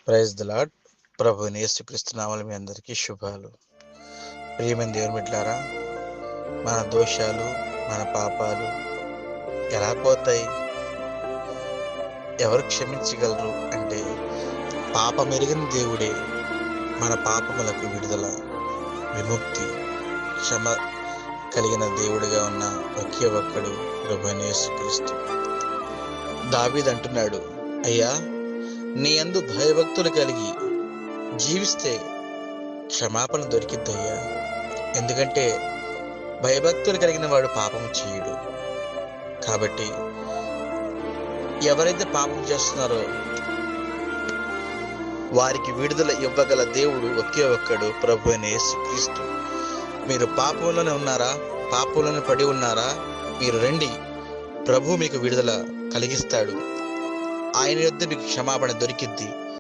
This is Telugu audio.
Praise the lord. ప్రభువైన యేసుక్రీస్తు నామములో మీ అందరికీ శుభాలు. ప్రియమైన దేవుని బిడ్డలారా, మన దోషాలు, మన పాపాలు ఎలా పోతాయి? ఎవరు క్షమించగలరు అంటే పాపమెరిగిన దేవుడే మన పాపములకు విడుదల, విముక్తి, క్షమ కలిగిన దేవుడిగా ఉన్న ఒకే ఒక్కడు ప్రభువైన యేసుక్రీస్తు. దావీదు అంటున్నాడు, అయ్యా, నీ యందు భయభక్తులు కలిగి జీవిస్తే క్షమాపణ దొరికిద్దయ్యా. ఎందుకంటే భయభక్తులు కలిగిన వాడు పాపం చేయడు. కాబట్టి ఎవరైతే పాపం చేస్తున్నారో వారికి విడుదల ఇవ్వగల దేవుడు ఒకే ఒక్కడు, ప్రభువైన యేసుక్రీస్తు. మీరు పాపంలోనే ఉన్నారా? పాపంలోనే పడి ఉన్నారా? మీరు రండి, ప్రభు మీకు విడుదల కలిగిస్తాడు. ఆయన యొద్ద మీకు క్షమాపణ దొరికిద్ది.